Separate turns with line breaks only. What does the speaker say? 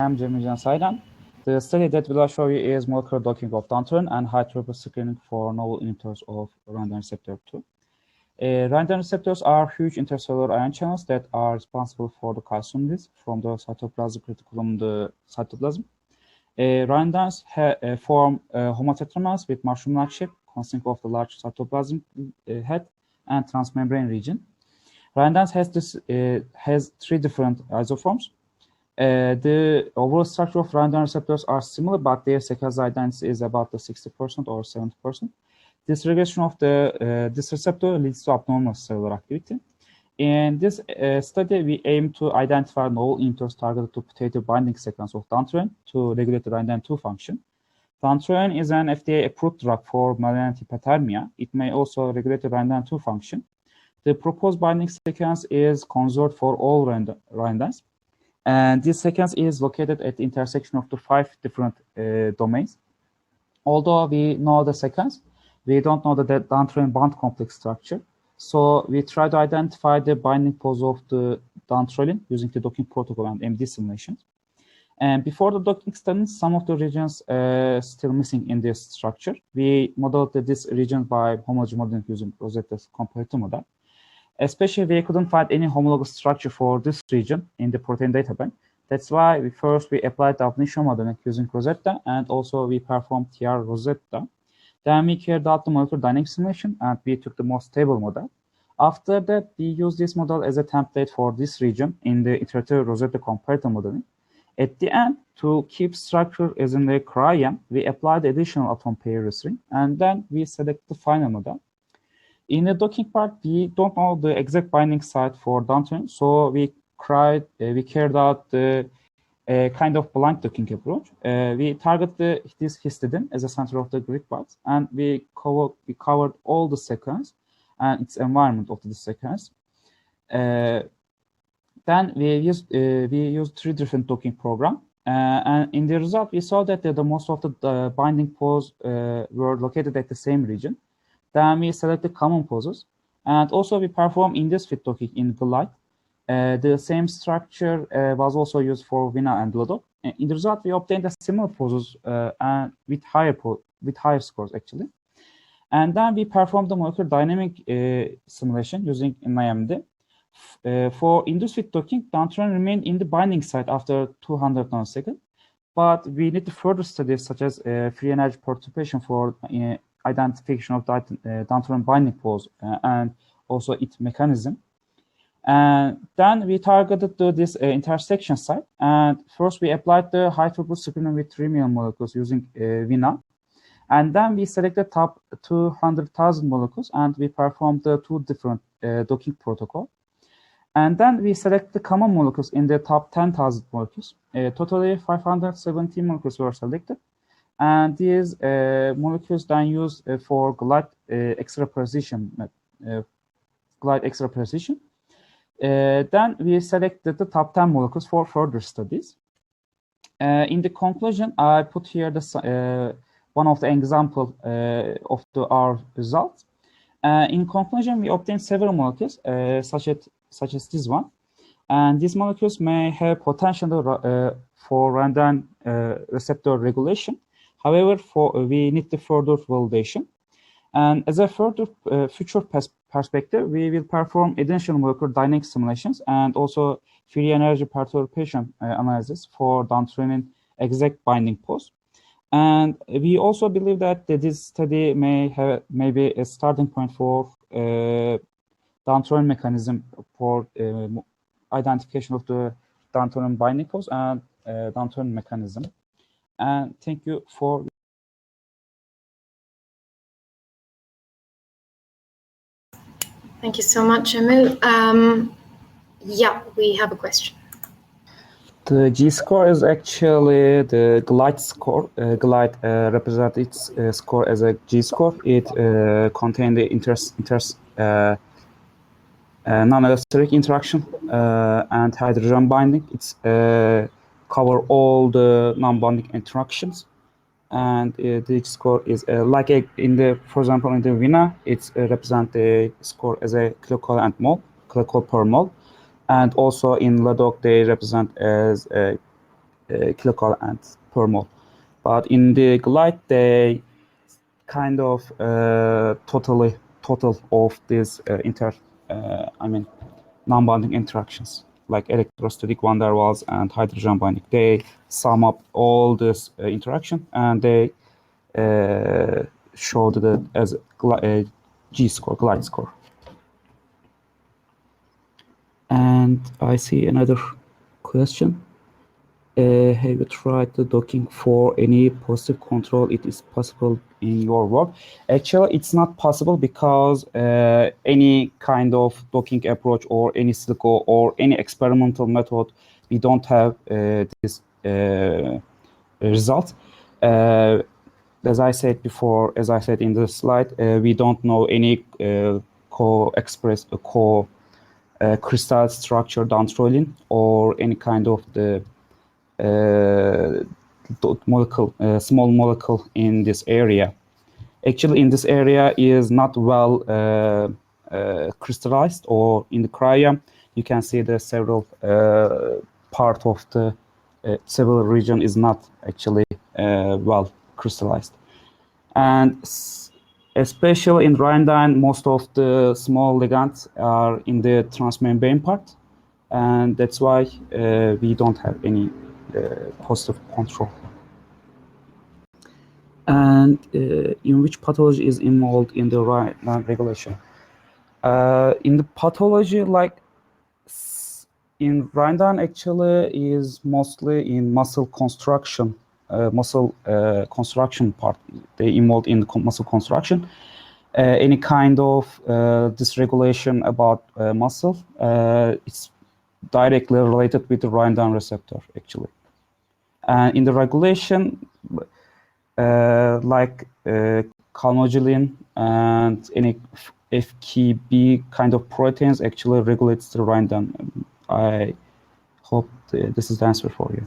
I'm Cemil and Saylan. The study that we'll show you is molecular docking of Dantrolene and high-throughput screening for novel inhibitors of Ryanodine receptor 2. Ryanodine receptors are huge intercellular ion channels that are responsible for the calcium release from the cytoplasmic reticulum, the cytoplasm. Ryanodines form homotetramers with mushroom-like shape, consisting of the large cytoplasmic head and transmembrane region. Ryanodines has three different isoforms. The overall structure of Ryanodine receptors are similar, but their sequence density is about the 60% or 70%. This regression of this receptor leads to abnormal cellular activity. In this study, we aim to identify novel inhibitors targeted to putative binding sequence of dantrolene to regulate the Ryanodine 2 function. Dantrolene is an FDA-approved drug for malignant hyperthermia. It may also regulate the Ryanodine 2 function. The proposed binding sequence is conserved for all Ryanodines. And this sequence is located at the intersection of the 5 different domains. Although we know the sequence, we don't know the dantrolene bond complex structure. So we try to identify the binding pose of the dantrolene using the docking protocol and MD simulations. And before the docking studies, some of the regions still missing in this structure. We modeled this region by homology modeling using Receptor's comparator model. Especially, we couldn't find any homologous structure for this region in the protein data bank. That's why we applied the initial modeling using Rosetta, and also we performed TR Rosetta. Then we carried out the molecular dynamic simulation, and we took the most stable model. After that, we used this model as a template for this region in the iterative Rosetta comparator modeling. At the end, to keep structure as in the cryo, we applied additional atom pair restraint, and then we select the final model. In the docking part, we don't know the exact binding site for dantrolene, so we carried out the kind of blind docking approach. We targeted this histidine as a center of the grid parts, and we covered all the sequence and its environment of the sequence. Then we used 3 different docking programs, and in the result, we saw that the most of the binding pose were located at the same region. Then we selected common poses, and also we performed in-this-fit docking in glide. The same structure was also used for Vina and Lodoc. In the result, we obtained a similar poses and with higher scores actually. And then we performed the molecular dynamic simulation using ISMB. For induced-fit docking, dantrolene remained in the binding site after 200 nanoseconds, but we need to further studies such as free energy participation for identification of dantrolene binding pose and also its mechanism. And then we targeted to this intersection site. And first we applied the high-throughput screening with 3 million molecules using Vina. And then we selected top 200,000 molecules, and we performed the 2 different docking protocols. And then we select the common molecules in the top 10,000 molecules. Totally 517 molecules were selected. And these molecules then used for glide extra precision. Then we selected the top 10 molecules for further studies. In the conclusion, I put here one of the examples of our results. In conclusion, we obtained several molecules, such as this one. And these molecules may have potential for Ryanodine receptor regulation. However, we need the further validation. And as a further future perspective, we will perform additional molecular dynamic simulations and also free energy perturbation analysis for dantrolene exact binding pose. And we also believe that this study may be a starting point for dantrolene mechanism for identification of the dantrolene binding pose and dantrolene mechanism. And thank you for.
Thank you so much, Cemil. Yeah, we have a question.
The G-score is actually the glide score. Glide represents its score as a G-score. It contains the non-allosteric interaction and hydrogen binding. It's cover all the non-bonding interactions, and the score is for example, in the Vina, it's represent the score as a kilocalorie per mole, and also in Lodoc they represent as kilocalorie per mole. But in the glide, they kind of total of these non-bonding interactions, like electrostatic van der Waals and hydrogen binding. They sum up all this interaction, and they showed that as a G score, glide score. And I see another question. Have you tried the docking for any positive control? It is possible in your work. Actually, it's not possible because any kind of docking approach or any silico or any experimental method, we don't have this result. As I said before, as I said in the slide, we don't know any crystal structure dantrolene or any kind of the molecule, small molecule in this area. Actually, in this area is not well crystallized, or in the cryo, you can see the several part of the several region is not actually well crystallized. And especially in Ryanodine, most of the small ligands are in the transmembrane part, and that's why we don't have any positive control. And in which pathology is involved in the Ryanodine regulation? In the pathology, like in Ryanodine, actually is mostly in muscle construction, construction part. They involved in the muscle construction. Any kind of dysregulation about muscle, it's directly related with the Ryanodine receptor, actually. And in the regulation, like calmodulin and any FKB kind of proteins actually regulates the Ryanodine. I hope this is the answer for you.